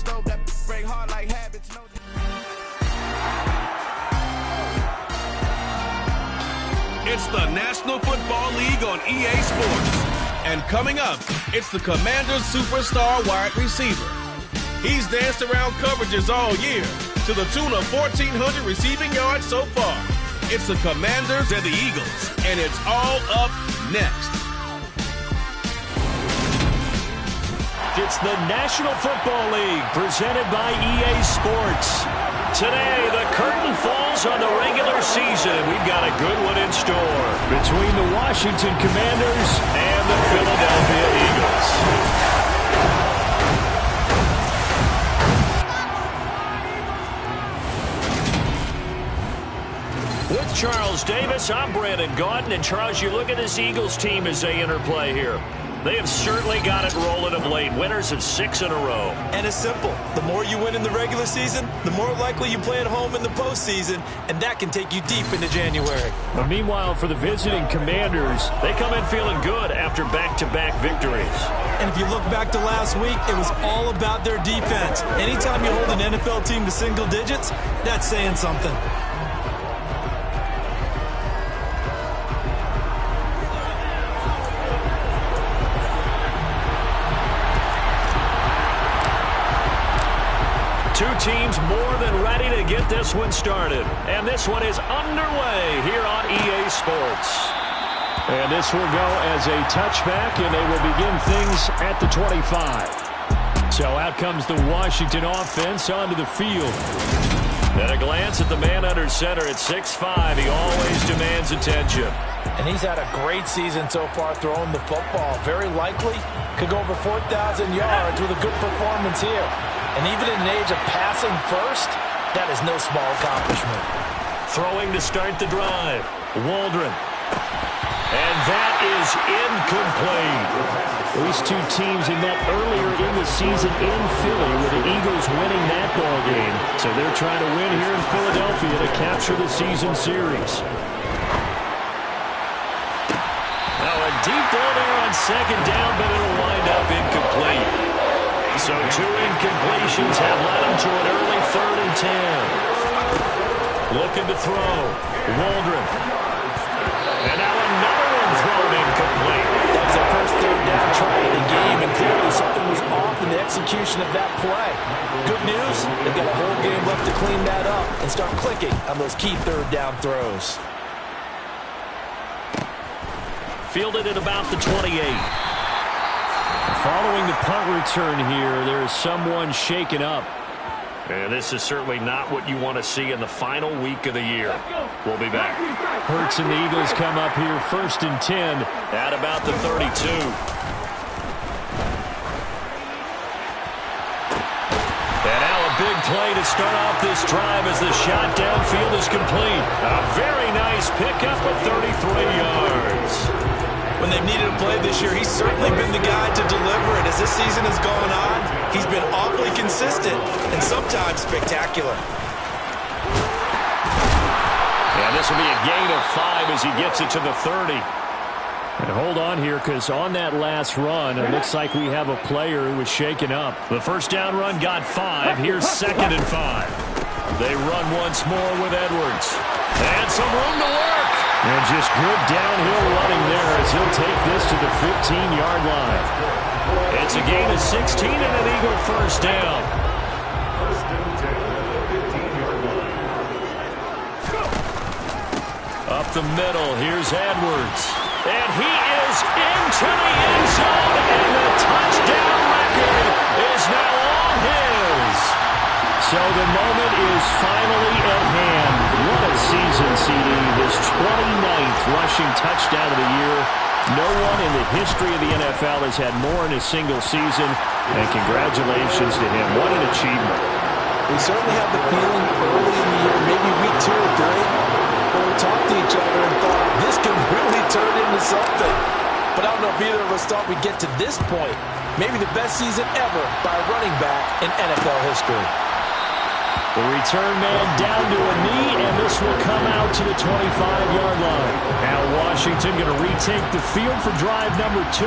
stove that break hard like habits. No. It's the National Football League on EA Sports. And coming up, it's the Commanders superstar wide receiver. He's danced around coverages all year to the tune of 1,400 receiving yards so far. It's the Commanders and the Eagles, and it's all up next. It's the National Football League presented by EA Sports. Today, the curtain falls on the regular season. We've got a good one in store between the Washington Commanders and the Philadelphia Eagles. With Charles Davis, I'm Brandon Gaudin. And Charles, you look at this Eagles team as they interplay here. They have certainly got it rolling of late. Winners of 6 in a row. And it's simple. The more you win in the regular season, the more likely you play at home in the postseason, and that can take you deep into January. But meanwhile, for the visiting Commanders, they come in feeling good after back-to-back victories. And if you look back to last week, it was all about their defense. Anytime you hold an NFL team to single digits, that's saying something. Two teams more than ready to get this one started. And this one is underway here on EA Sports. And this will go as a touchback, and they will begin things at the 25. So out comes the Washington offense onto the field. At a glance at the man under center at 6'5", he always demands attention. And he's had a great season so far throwing the football. Very likely could go over 4,000 yards with a good performance here. And even in an age of passing first, that is no small accomplishment. Throwing to start the drive. Waldron. And that is incomplete. These two teams had met earlier in the season in Philly with the Eagles winning that ball game. So they're trying to win here in Philadelphia to capture the season series. Now a deep ball there on second down, but it'll wind up incomplete. So 2 incompletions have led him to an early 3rd and 10. Looking to throw. Waldron. And now another one thrown incomplete. That was the first 3rd down try of the game, and clearly something was off in the execution of that play. Good news, they've got a whole game left to clean that up and start clicking on those key 3rd down throws. Fielded at about the 28. Following the punt return here, there is someone shaken up. And this is certainly not what you want to see in the final week of the year. We'll be back. Hurts and the Eagles come up here 1st and 10 at about the 32. And now a big play to start off this drive as the shot downfield is complete. A very nice pickup of 33 yards. When they've needed a play this year, he's certainly been the guy to deliver it. As this season has gone on, he's been awfully consistent and sometimes spectacular. And this will be a gain of 5 as he gets it to the 30. And hold on here, because on that last run, it looks like we have a player who was shaken up. The first down run got 5. Here's 2nd and 5. They run once more with Edwards. And some room to work. And just good downhill running there as he'll take this to the 15-yard line. It's a gain of 16 and an Eagle first down. Up the middle, here's Edwards. And he is into the end zone, and the touchdown record is now all his. So the moment is finally at hand. What a season, CD. His 29th rushing touchdown of the year. No one in the history of the NFL has had more in a single season. And congratulations to him. What an achievement. We certainly had the feeling early in the year, maybe week 2 or 3, where we talked to each other and thought this could really turn into something. But I don't know if either of us thought we'd get to this point. Maybe the best season ever by a running back in NFL history. The return man down to a knee, and this will come out to the 25-yard line. Now Washington going to retake the field for drive number 2.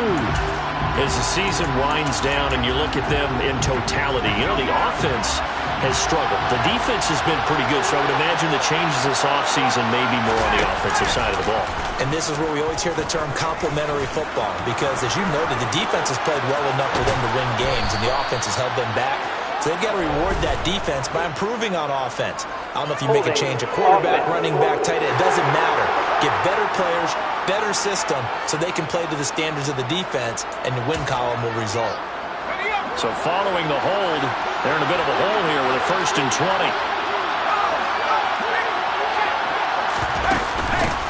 as the season winds down and you look at them in totality. You know, the offense has struggled. The defense has been pretty good, so I would imagine the changes this offseason may be more on the offensive side of the ball. And this is where we always hear the term complementary football, because as you noted, the defense has played well enough for them to win games, and the offense has held them back. So they've got to reward that defense by improving on offense. I don't know if you make a change, a quarterback, running back, tight end, it doesn't matter. Get better players, better system, so they can play to the standards of the defense, and the win column will result. So following the hold, they're in a bit of a hole here with a 1st and 20.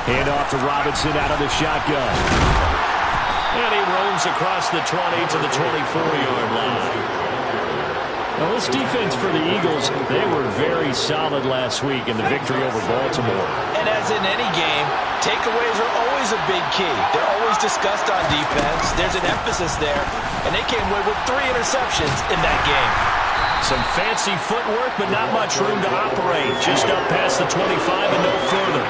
Hand off to Robinson out of the shotgun. And he roams across the 20 to the 24-yard line. Now, this defense for the Eagles, they were very solid last week in the victory over Baltimore. And as in any game, takeaways are always a big key. They're always discussed on defense. There's an emphasis there, and they came away with 3 interceptions in that game. Some fancy footwork, but not much room to operate. Just up past the 25 and no further.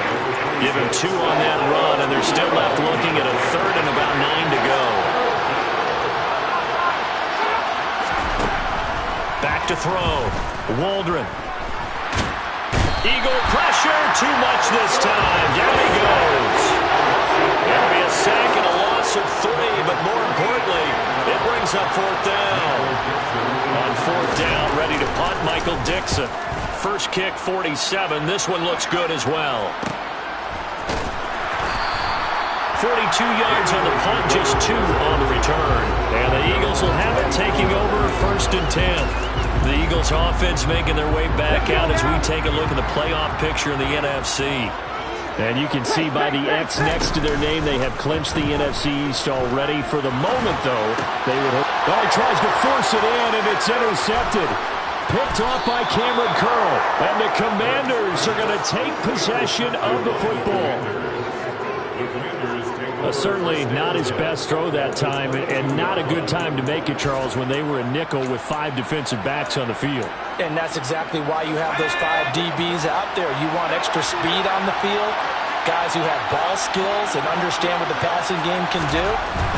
Give him 2 on that run, and they're still left looking at a 3rd and about 9 to go. Back to throw. Waldron. Eagle pressure. Too much this time. Down he goes. That'll be a sack and a loss of 3, but more importantly, it brings up 4th down. On 4th down, ready to punt, Michael Dixon. First kick, 47. This one looks good as well. 42 yards on the punt, just 2 on the return. And the Eagles will have it, taking over 1st and 10. The Eagles offense making their way back out as we take a look at the playoff picture in the NFC. And you can see by the X next to their name, they have clinched the NFC East already. For the moment, though, they would hope. Oh, he tries to force it in, and it's intercepted. Picked off by Cameron Curl. And the Commanders are going to take possession of the football. Certainly not his best throw that time, and not a good time to make it, Charles, when they were a nickel with 5 defensive backs on the field. And that's exactly why you have those 5 DBs out there. You want extra speed on the field, guys who have ball skills and understand what the passing game can do.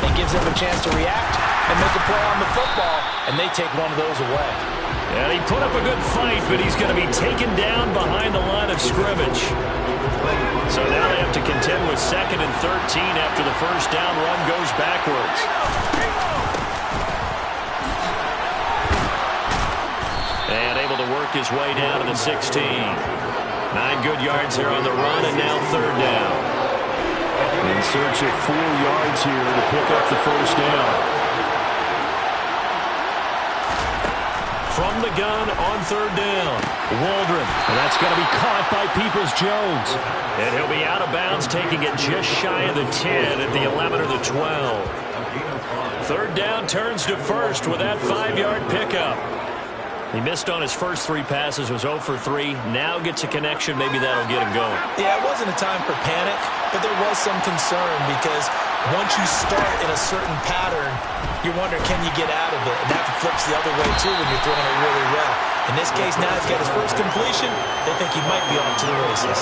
It gives them a chance to react and make a play on the football, and they take one of those away. And he put up a good fight, but he's going to be taken down behind the line of scrimmage. So now they have to contend with 2nd and 13 after the first down run goes backwards. And able to work his way down to the 16. 9 good yards there on the run, and now 3rd down. In search of 4 yards here to pick up the first down. From the gun on 3rd down, Waldron. And that's going to be caught by Peoples-Jones. And he'll be out of bounds, taking it just shy of the 10 at the 11 or the 12. 3rd down turns to 1st with that 5-yard pickup. He missed on his first 3 passes, was 0 for 3. Now gets a connection. Maybe that'll get him going. Yeah, it wasn't a time for panic, but there was some concern because once you start in a certain pattern, you wonder, can you get out of it? And that flips the other way, too, when you're throwing it really well. In this case, now he's got his first completion. They think he might be off to the races.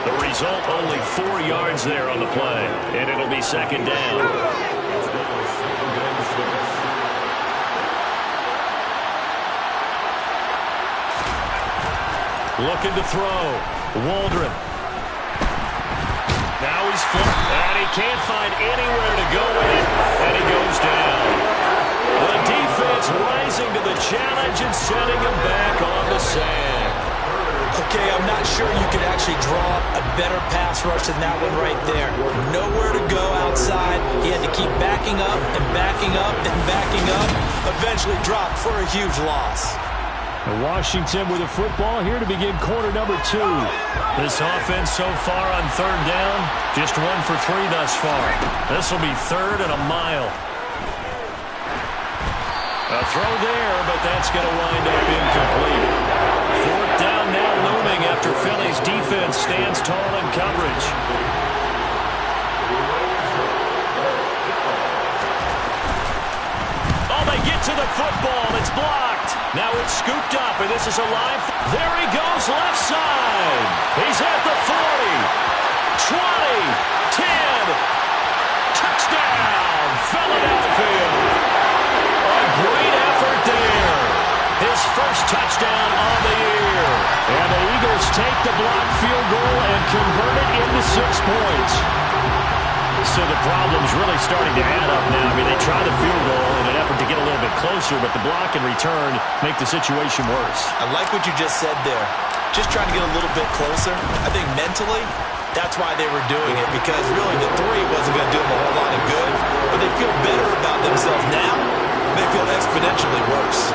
The result, only 4 yards there on the play, and it'll be 2nd down. Looking to throw. Waldron. Now he's flipped, and he can't find anywhere to go with it, and he goes down. The defense rising to the challenge and sending him back on the sand. Okay, I'm not sure you could actually draw a better pass rush than that one right there. Nowhere to go outside. He had to keep backing up and backing up and backing up. Eventually dropped for a huge loss. Washington with a football here to begin quarter number 2. This offense so far on 3rd down, just 1 for 3 thus far. This will be 3rd and a mile. A throw there, but that's going to wind up incomplete. 4th down now looming after Philly's defense stands tall in coverage. Oh, they get to the football. It's blocked. Now it's scooped up, and this is a live. There he goes, left side. He's at the 40, 20, 10, Touchdown, Philadelphia. A great effort there. His first touchdown on the year. And the Eagles take the blocked field goal and convert it into 6 points. So the problem's really starting to add up now. I mean, they try the field goal in an effort to get a little bit closer, but the block and return make the situation worse. I like what you just said there. Just trying to get a little bit closer. I think mentally, that's why they were doing it, because really the 3 wasn't going to do them a whole lot of good, but they feel better about themselves now. They feel exponentially worse.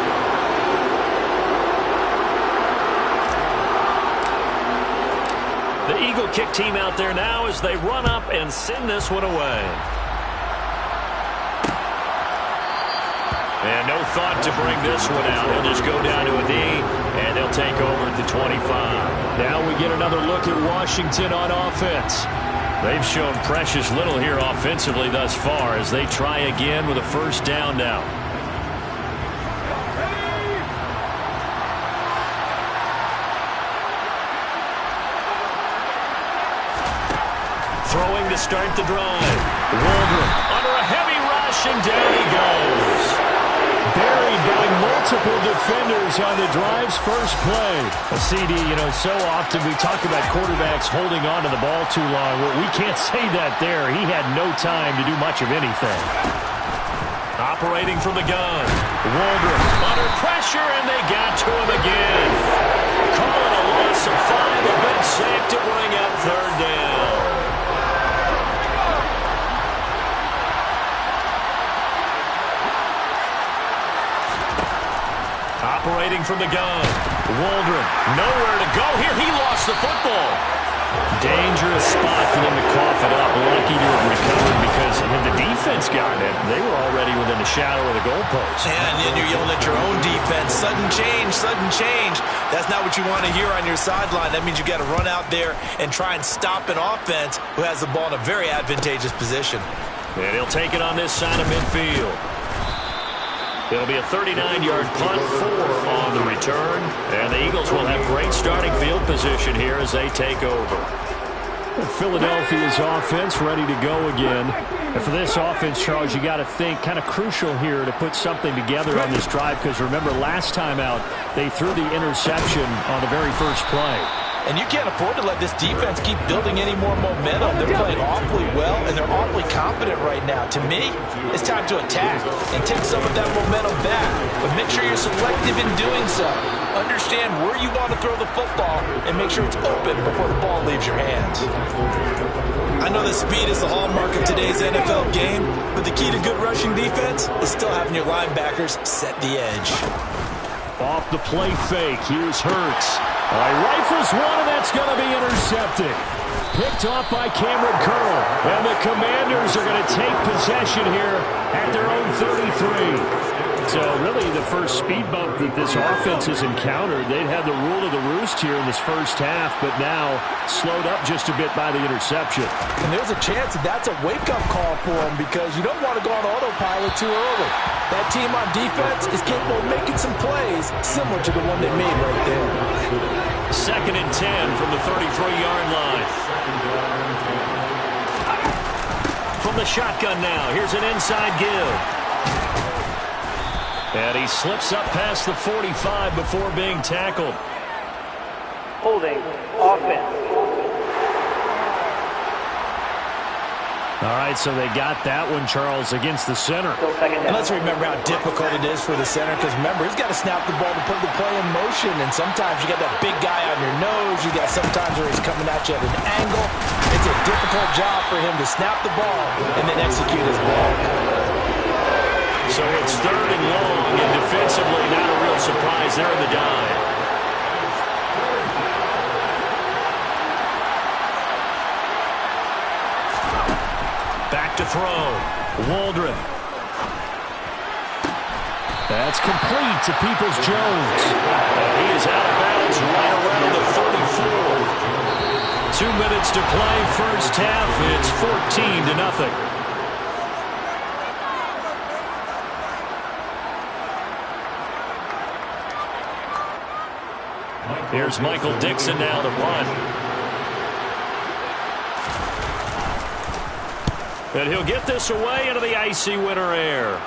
The Eagle kick team out there now as they run up and send this one away. And no thought to bring this one out. He'll just go down to a knee, and they'll take over at the 25. Now we get another look at Washington on offense. They've shown precious little here offensively thus far as they try again with a first down now. Throwing to start the drive. Waldron under a heavy rush, and down he goes. Buried by multiple defenders on the drive's first play. A CD, so often we talk about quarterbacks holding on to the ball too long. Well, we can't say that there. He had no time to do much of anything. Operating from the gun. Waldron under pressure, and they got to him again. Calling a loss of 5, a big sack to bring up third down. Operating from the gun. Waldron, nowhere to go here. He lost the football. Dangerous spot for them to cough it up. Lucky to have recovered because had the defense gotten it, they were already within the shadow of the goalpost. And then you're yelling at your own defense. Sudden change, sudden change. That's not what you want to hear on your sideline. That means you got to run out there and try and stop an offense who has the ball in a very advantageous position. And he'll take it on this side of midfield. It'll be a 39-yard punt, 4 on the return. And the Eagles will have great starting field position here as they take over. Philadelphia's offense ready to go again. And for this offense, Charles, you got to think kind of crucial here to put something together on this drive, because remember last time out they threw the interception on the very first play. And you can't afford to let this defense keep building any more momentum. They're playing awfully well, and they're awfully confident right now. To me, it's time to attack and take some of that momentum back. But make sure you're selective in doing so. Understand where you want to throw the football and make sure it's open before the ball leaves your hands. I know that speed is the hallmark of today's NFL game, but the key to good rushing defense is still having your linebackers set the edge. Off the play fake, here's Hurts. Rifles one, and that's going to be intercepted. Picked off by Cameron Curl. And the Commanders are going to take possession here at their own 33. So really the first speed bump that this offense has encountered. They'd had the rule of the roost here in this first half, but now slowed up just a bit by the interception. And there's a chance that that's a wake-up call for them, because you don't want to go on autopilot too early. That team on defense is capable of making some plays similar to the one they made right there. 2nd and 10 from the 33-yard line. From the shotgun now, here's an inside give. And he slips up past the 45 before being tackled. Holding offense. All right, so they got that one, Charles, against the center. And let's remember how difficult it is for the center, because remember, he's got to snap the ball to put the play in motion, and sometimes you got that big guy on your nose. You got sometimes where he's coming at you at an angle. It's a difficult job for him to snap the ball and then execute his ball. So it's 3rd and long, and defensively not a real surprise there in the dive. Back to throw. Waldron. That's complete to Peoples-Jones. He is out of bounds right around the 34. 2 minutes to play, first half. It's 14-0. Here's Michael Dixon now to punt. And he'll get this away into the icy winter air.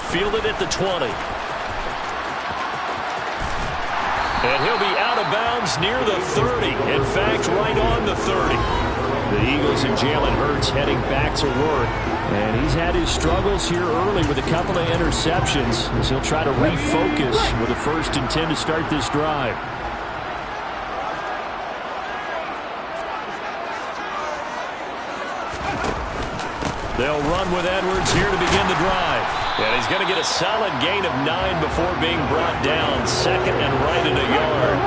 Fielded at the 20. And he'll be out of bounds near the 30. In fact, right on the 30. The Eagles and Jalen Hurts heading back to work. And he's had his struggles here early with a couple of interceptions as he'll try to refocus with a 1st and 10 to start this drive. They'll run with Edwards here to begin the drive. And he's going to get a solid gain of 9 before being brought down. 2nd and right at a yard.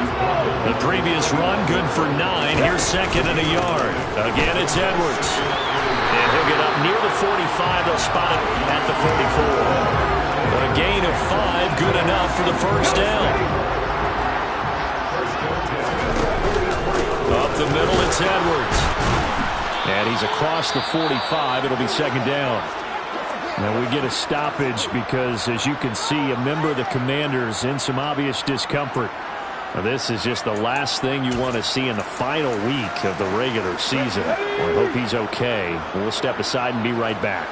The previous run good for 9. Here's 2nd and a yard. Again, it's Edwards. And he'll get up near the 45. They'll spot it at the 44. A gain of 5, good enough for the 1st down. Up the middle, it's Edwards. And he's across the 45. It'll be 2nd down. Now we get a stoppage because, as you can see, a member of the Commanders in some obvious discomfort. Now, this is just the last thing you want to see in the final week of the regular season. We hope he's okay. We'll step aside and be right back.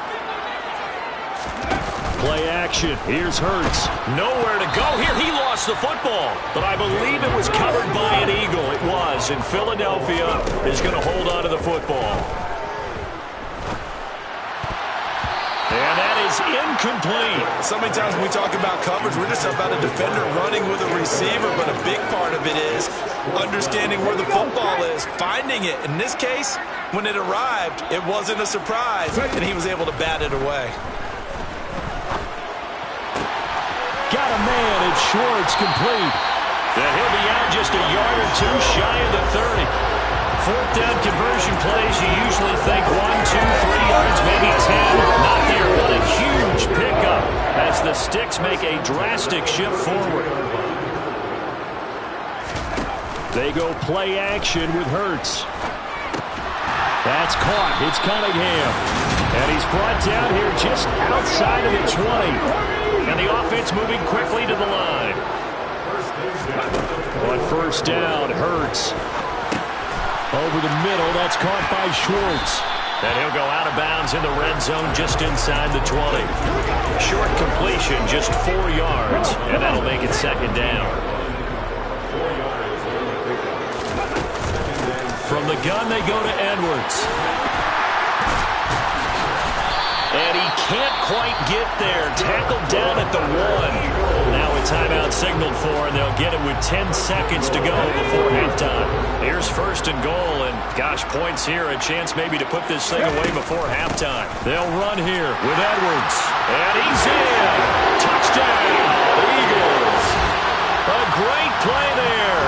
Play action. Here's Hurts. Nowhere to go here. He lost the football, but I believe it was covered by an Eagle. It was, and Philadelphia is going to hold on to the football. And that is incomplete. So many times when we talk about coverage, we're just about a defender running with a receiver, but a big part of it is understanding where the football is, finding it. In this case, when it arrived, it wasn't a surprise, and he was able to bat it away. Got a man, it's Schwartz, complete. And he'll be out just a yard or 2 shy of the 30. 4th down conversion plays, you usually think 1, 2, 3 yards, maybe 10. Not there. What a huge pickup as the Sticks make a drastic shift forward. They go play action with Hurts. That's caught. It's Cunningham. And he's brought down here just outside of the 20. And the offense moving quickly to the line. On 1st down, Hurts. Over the middle, that's caught by Schwartz. And he'll go out of bounds in the red zone just inside the 20. Short completion, just 4 yards, and that'll make it 2nd down. From the gun, they go to Edwards. And he can't quite get there. Tackled down at the 1. Now a timeout signaled for, and they'll get it with 10 seconds to go before halftime. Here's 1st and goal, and gosh, points here. A chance maybe to put this thing away before halftime. They'll run here with Edwards. And he's in. Touchdown, Eagles. A great play there.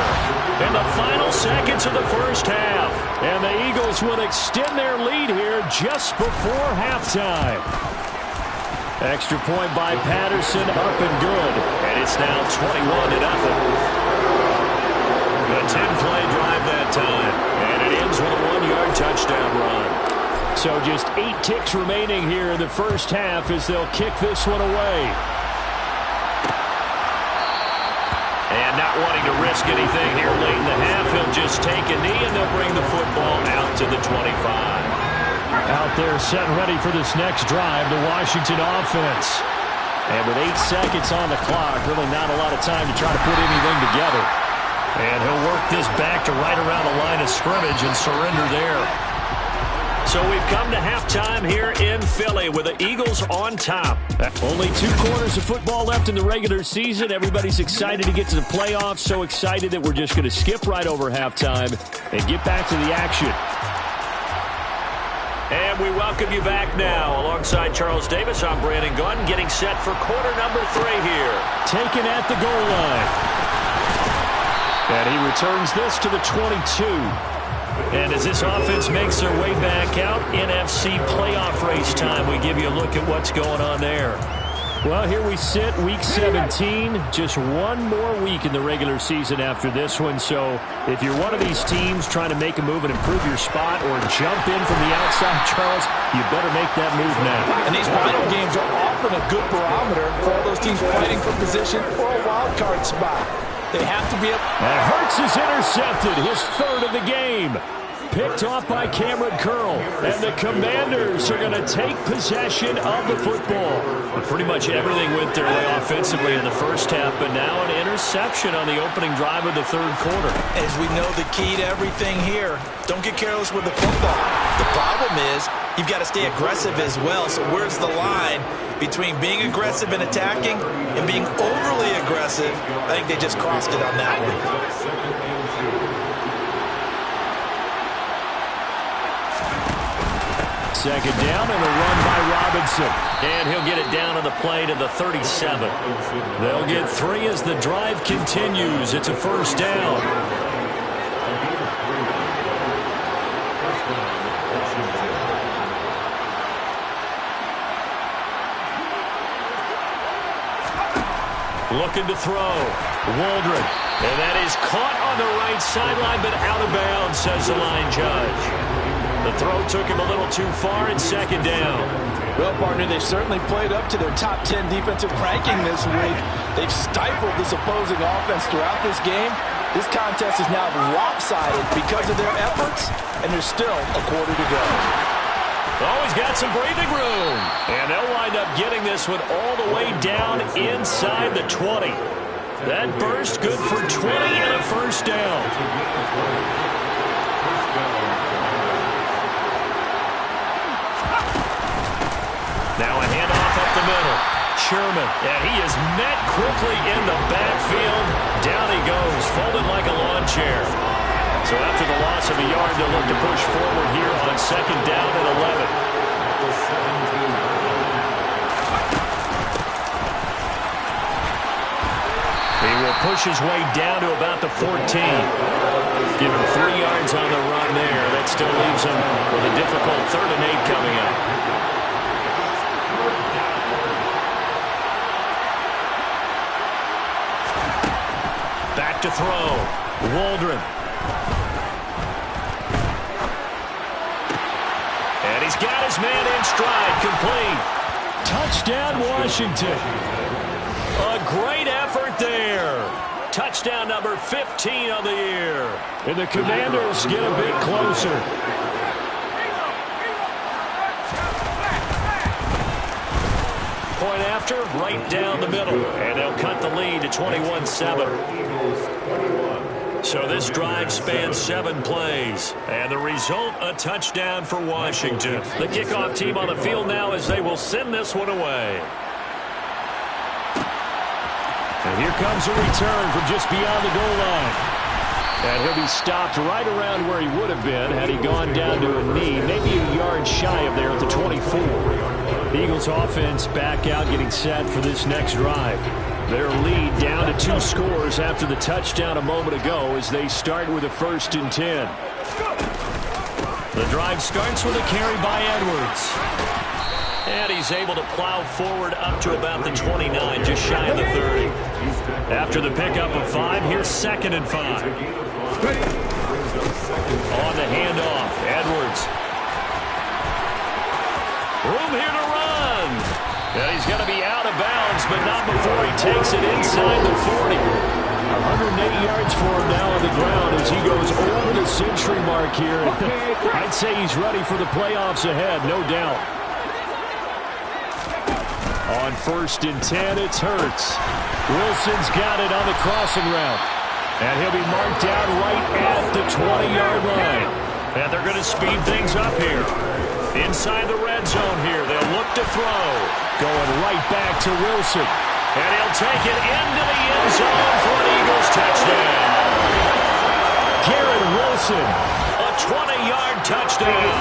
In the final seconds of the 1st half. And the Eagles will extend their lead here just before halftime. Extra point by Patterson, up and good. And it's now 21-0. A 10-play drive that time. And it ends with a 1-yard touchdown run. So just 8 ticks remaining here in the 1st half as they'll kick this one away. And not wanting to risk anything here late in the half, he'll just take a knee and they'll bring the football out to the 25. Out there set and ready for this next drive, the Washington offense. And with 8 seconds on the clock, really not a lot of time to try to put anything together. And he'll work this back to right around the line of scrimmage and surrender there. So we've come to halftime here in Philly with the Eagles on top. Only 2 quarters of football left in the regular season. Everybody's excited to get to the playoffs, so excited that we're just going to skip right over halftime and get back to the action. And we welcome you back now. Alongside Charles Davis, I'm Brandon Gunn, getting set for quarter number 3 here. Taken at the goal line. And he returns this to the 22. And as this offense makes their way back out, NFC playoff race time, we give you a look at what's going on there. Well, here we sit, week 17, just 1 more week in the regular season after this one. So if you're one of these teams trying to make a move and improve your spot or jump in from the outside, Charles, you better make that move now. And these final games are often a good barometer for all those teams fighting for position or a wild card spot. They have to be able... And Hurts is intercepted, his 3rd of the game. Picked off by Cameron Curl. And the Commanders are going to take possession of the football. Pretty much everything went their way offensively in the first half, but now an interception on the opening drive of the third quarter. As we know, the key to everything here, don't get careless with the football. The problem is you've got to stay aggressive as well. So where's the line between being aggressive and attacking and being overly aggressive? I think they just crossed it on that one. Second down and a run by Robinson. And he'll get it down on the play to the 37. They'll get 3 as the drive continues. It's a first down. Looking to throw. Waldron. And that is caught on the right sideline, but out of bounds, says the line judge. The throw took him a little too far in second down. Well, partner, they've certainly played up to their top 10 defensive ranking this week. They've stifled this opposing offense throughout this game. This contest is now lopsided because of their efforts, and there's still a quarter to go. Oh, he's got some breathing room. And they'll wind up getting this one all the way down inside the 20. That burst good for 20 and a first down. Now a handoff up the middle. Sherman, and he is met quickly in the backfield. Down he goes, folded like a lawn chair. So after the loss of a yard, they'll look to push forward here on second down and 11. He will push his way down to about the 14. Give him 3 yards on the run there. That still leaves him with a difficult 3rd and 8 coming up. Back to throw. Waldron. And he's got his man in stride. Complete. Touchdown, Washington. A great effort there. Touchdown number 15 of the year. And the Commanders get a bit closer. Point after, right down the middle. And they'll cut the lead to 21-7. So this drive spans 7 plays. And the result, a touchdown for Washington. The kickoff team on the field now as they will send this one away. And here comes a return from just beyond the goal line. And he'll be stopped right around where he would have been had he gone down to a knee, maybe a yard shy of there at the 24. The Eagles offense back out getting set for this next drive. Their lead down to 2 scores after the touchdown a moment ago as they start with a 1st and 10. The drive starts with a carry by Edwards. And he's able to plow forward up to about the 29, just shy of the 30. After the pickup of 5, here's 2nd and 5. On the handoff, Edwards. Room here to run. And he's going to be out of bounds, but not before he takes it inside the 40. 108 yards for him now on the ground as he goes over the century mark here. I'd say he's ready for the playoffs ahead, no doubt. On 1st and 10, it's Hurts. Wilson's got it on the crossing route. And he'll be marked down right at the 20-yard line. And they're going to speed things up here. Inside the red zone here, they'll look to throw. Going right back to Wilson. And he'll take it into the end zone for an Eagles touchdown. Garrett Wilson, a 20-yard touchdown.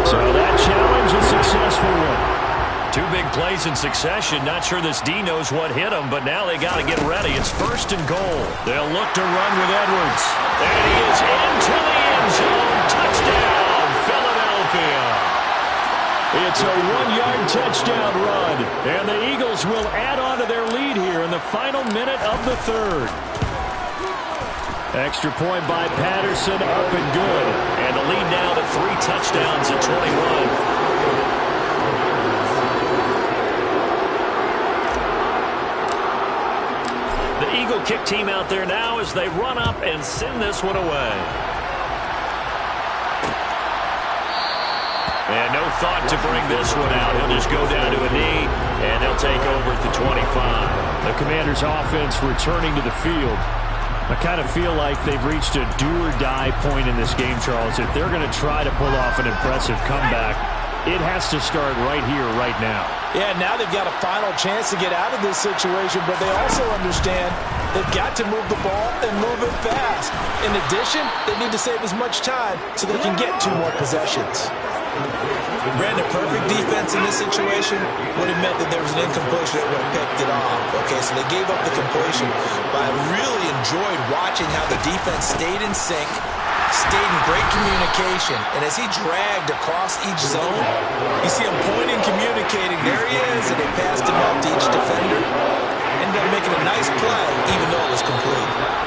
So that challenge is a successful one. 2 big plays in succession. Not sure this D knows what hit him, but now they got to get ready. It's 1st and goal. They'll look to run with Edwards. And he is into the end zone. Touchdown, Philadelphia. It's a 1-yard touchdown run. And the Eagles will add on to their lead here in the final minute of the 3rd. Extra point by Patterson, up and good. And the lead now to 3 touchdowns at 21. kick team out there now as they run up and send this one away. And no thought to bring this one out. He'll just go down to a knee, and they'll take over at the 25. The Commanders' offense returning to the field. I kind of feel like they've reached a do-or-die point in this game, Charles. If they're going to try to pull off an impressive comeback, it has to start right here, right now. Yeah, now they've got a final chance to get out of this situation, but they also understand they've got to move the ball and move it fast. In addition, they need to save as much time so they can get 2 more possessions. Brandon, perfect defense in this situation would have meant that there was an incompletion that would have picked it off. Okay, so they gave up the completion, but I really enjoyed watching how the defense stayed in sync, stayed in great communication, and as he dragged across each zone, you see him pointing, communicating, there he is, and they passed him out to each defender, ended up making a nice play, even though it was complete.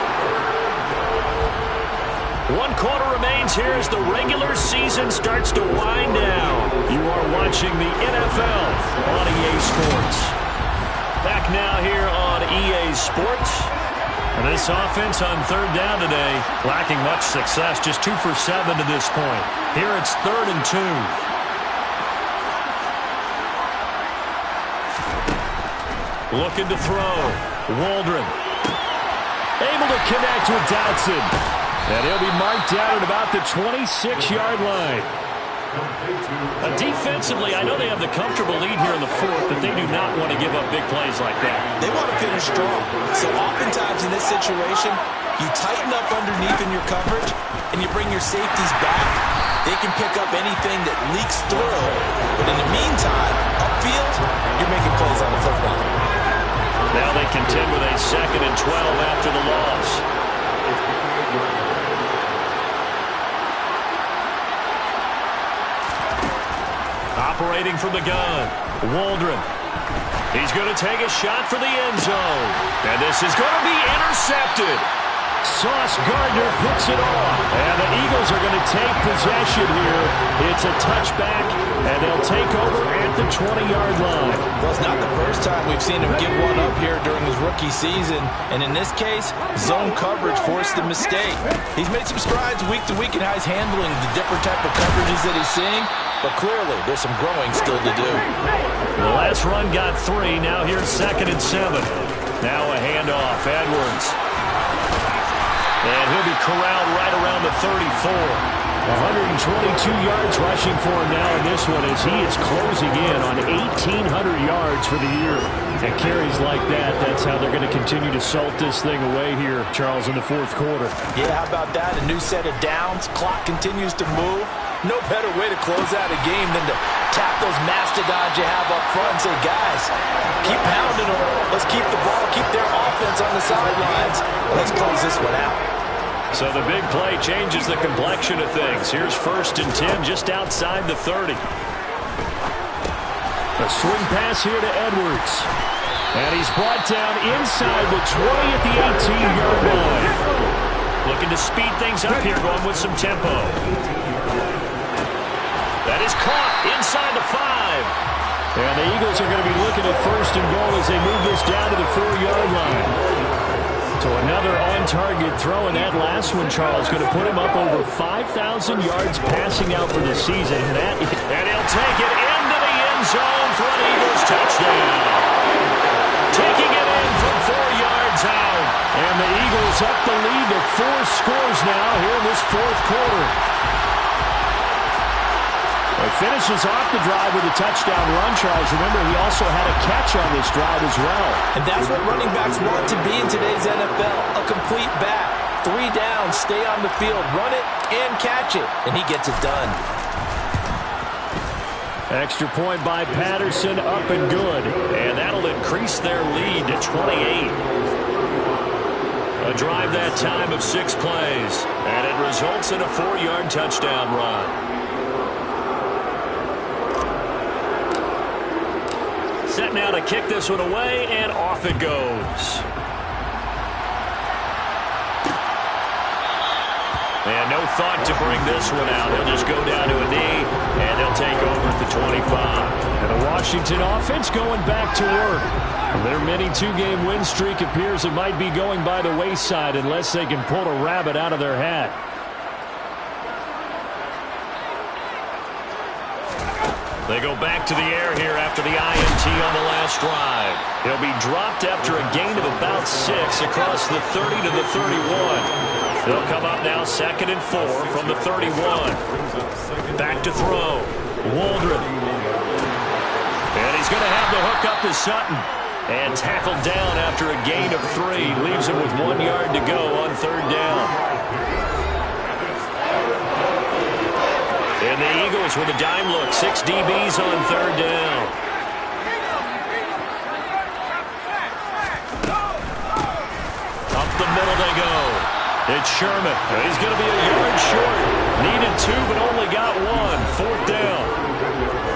1 quarter remains here as the regular season starts to wind down. You are watching the NFL on EA Sports. Back now here on EA Sports. And this offense on 3rd down today, lacking much success, just 2 for 7 to this point. Here it's 3rd and 2. Looking to throw. Waldron. Able to connect with Dodson. And he'll be marked down at about the 26-yard line. Defensively, I know they have the comfortable lead here in the 4th, but they do not want to give up big plays like that. They want to finish strong. So oftentimes in this situation, you tighten up underneath in your coverage, and you bring your safeties back. They can pick up anything that leaks through. But in the meantime, upfield, you're making plays on the football. Now they contend with a 2nd and 12 after the loss. Operating from the gun, Waldron. He's going to take a shot for the end zone. And this is going to be intercepted. Sauce Gardner picks it off. And the Eagles are going to take possession here. It's a touchback, and they'll take over at the 20-yard line. Well, it's not the first time we've seen him give one up here during his rookie season. And in this case, zone coverage forced the mistake. He's made some strides week to week in how he's handling the different type of coverages that he's seeing. But clearly, there's some growing still to do. The last run got 3. Now here's 2nd and 7. Now a handoff. Edwards. And he'll be corralled right around the 34. 122 yards rushing for him now in this one as he is closing in on 1,800 yards for the year. And carries like that, that's how they're going to continue to salt this thing away here, Charles, in the 4th quarter. Yeah, how about that? A new set of downs. Clock continues to move. No better way to close out a game than to tap those mastodons you have up front and say, guys, keep pounding them. Let's keep the ball, keep their offense on the sidelines. Let's close this one out. So the big play changes the complexion of things. Here's 1st and 10 just outside the 30. A swing pass here to Edwards. And he's brought down inside the 20 at the 18-yard line. Looking to speed things up here, going with some tempo. That is caught inside the 5. And the Eagles are going to be looking at 1st and goal as they move this down to the 4-yard line. So another on-target throw, and that last one, Charles, going to put him up over 5,000 yards passing out for the season. And he'll take it into the end zone for an Eagles touchdown. Taking it in from 4 yards out. And the Eagles up the lead to 4 scores now here in this 4th quarter. He finishes off the drive with a touchdown run, Charles. Remember, he also had a catch on this drive as well. And that's what running backs want to be in today's NFL, a complete back. 3 downs, stay on the field, run it, and catch it. And he gets it done. Extra point by Patterson, up and good. And that'll increase their lead to 28. A drive that time of 6 plays. And it results in a 4-yard touchdown run. Set now to kick this one away, and off it goes. And no thought to bring this one out. He'll just go down to a knee, and they'll take over at the 25. And the Washington offense going back to work. Their mini two-game win streak appears it might be going by the wayside unless they can pull a rabbit out of their hat. They go back to the air here after the INT on the last drive. He'll be dropped after a gain of about 6 across the 30 to the 31. They'll come up now 2nd and 4 from the 31. Back to throw. Waldron. And he's going to have the hook up to Sutton. And tackled down after a gain of 3. Leaves him with 1 yard to go on 3rd down. And the Eagles with a dime look. 6 DBs on 3rd down. Up the middle they go. It's Sherman. He's going to be a yard short. Needed 2, but only got 1. 4th down.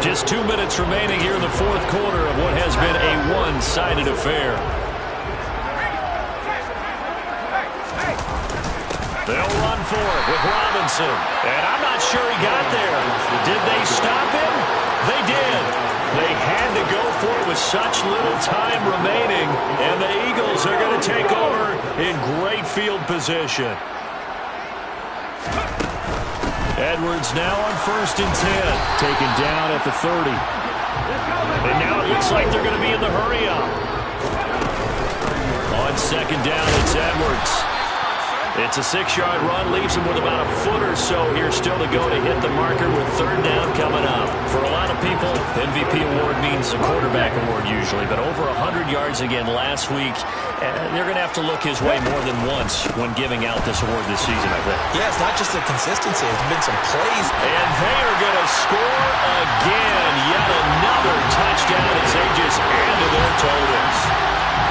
Just 2 minutes remaining here in the 4th quarter of what has been a one-sided affair. They'll run for it with Robinson. And I'm not sure he got there. Did they stop him? They did. They had to go for it with such little time remaining. And the Eagles are going to take over in great field position. Edwards now on 1st and 10. Taken down at the 30. And now it looks like they're going to be in the hurry-up. On 2nd down, it's Edwards. It's a 6-yard run. Leaves him with about a foot or so here still to go to hit the marker with 3rd down coming up. For a lot of people, MVP award means a quarterback award usually. But over 100 yards again last week. They're going to have to look his way more than once when giving out this award this season, I think. Yeah, it's not just the consistency. There's been some plays. And they are going to score again. Yet another touchdown as they just added their totals.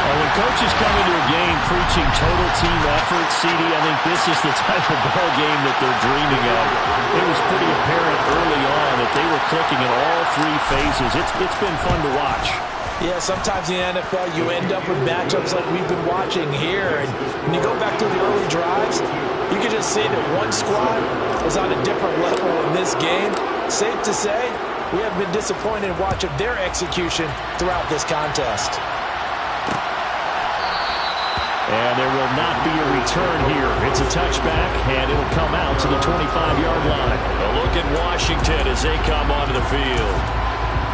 When coaches come into a game preaching total team effort, CD, I think this is the type of ball game that they're dreaming of. It was pretty apparent early on that they were clicking in all 3 phases. It's been fun to watch. Yeah, sometimes in the NFL you end up with matchups like we've been watching here. And when you go back to the early drives, you can just see that one squad was on a different level in this game. Safe to say, we have been disappointed in watching their execution throughout this contest. And there will not be a return here. It's a touchback, and it'll come out to the 25-yard line. A look at Washington as they come onto the field.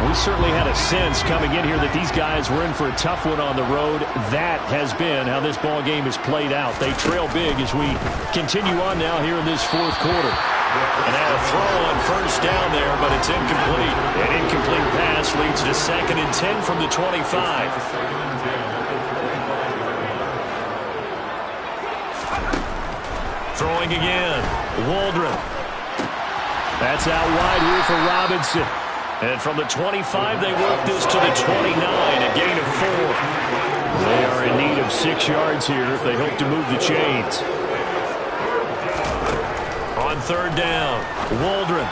We certainly had a sense coming in here that these guys were in for a tough one on the road. That has been how this ball game has played out. They trail big as we continue on now here in this 4th quarter. And now a throw on 1st down there, but it's incomplete. An incomplete pass leads to 2nd and 10 from the 25. Throwing again. Waldron. That's out wide here for Robinson. And from the 25, they work this to the 29, a gain of 4. They are in need of 6 yards here if they hope to move the chains. On 3rd down, Waldron.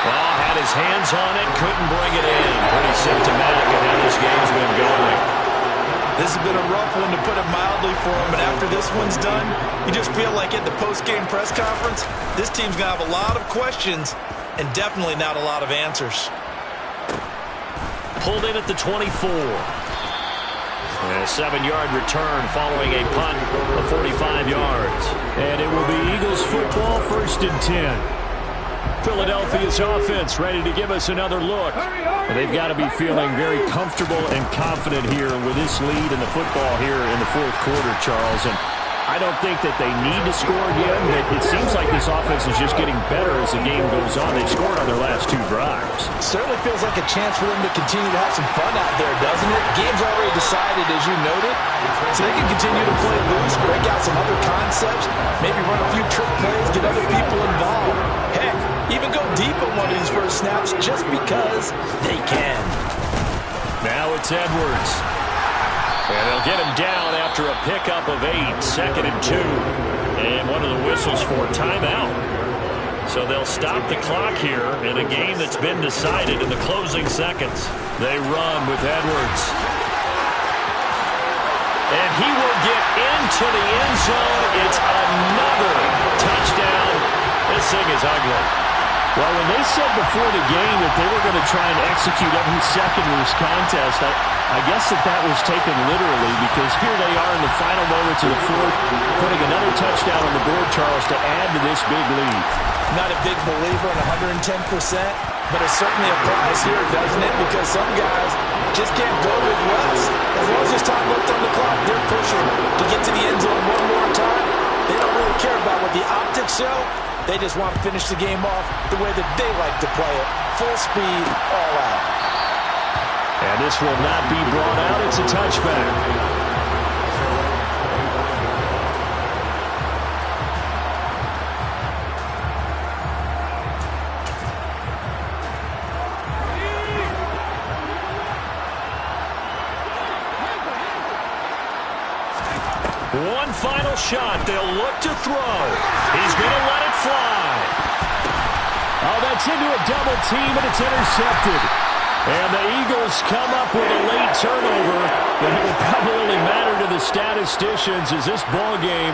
Well, had his hands on it, couldn't bring it in. Pretty symptomatic of how this game's been going. This has been a rough one, to put it mildly, for him. But after this one's done, you just feel like at the post-game press conference, this team's going to have a lot of questions and definitely not a lot of answers. Pulled in at the 24. And a 7-yard return following a punt of 45 yards. And it will be Eagles football, 1st and 10. Philadelphia's offense ready to give us another look. And they've got to be feeling very comfortable and confident here with this lead in the football here in the 4th quarter, Charles. And I don't think that they need to score again, but it seems like this offense is just getting better as the game goes on. They've scored on their last 2 drives. It certainly feels like a chance for them to continue to have some fun out there, doesn't it? Game's already decided, as you noted, so they can continue to play loose, break out some other concepts, maybe run a few trick plays, get other people involved. Heck, even go deep on one of these first snaps just because they can. Now it's Edwards. And they'll get him down after a pickup of 8, 2nd and 2. And one of the whistles for timeout. So they'll stop the clock here in a game that's been decided in the closing seconds. They run with Edwards. And he will get into the end zone. It's another touchdown. This thing is ugly. Well, when they said before the game that they were going to try and execute every second of this contest, I guess that was taken literally, because here they are in the final moments of the fourth, putting another touchdown on the board, Charles, to add to this big lead. Not a big believer in 110%, but it certainly applies here, doesn't it? Because some guys just can't go with less. As long as there's time left on the clock, they're pushing to get to the end zone one more time. They don't really care about what the optics show. They just want to finish the game off the way that they like to play it. Full speed, all out. And this will not be brought out. It's a touchback. One final shot. They'll look to throw. He's going to let it fly. Oh, that's into a double team, and it's intercepted. And the Eagles come up with a late turnover, but it will probably only matter to the statisticians as this ball game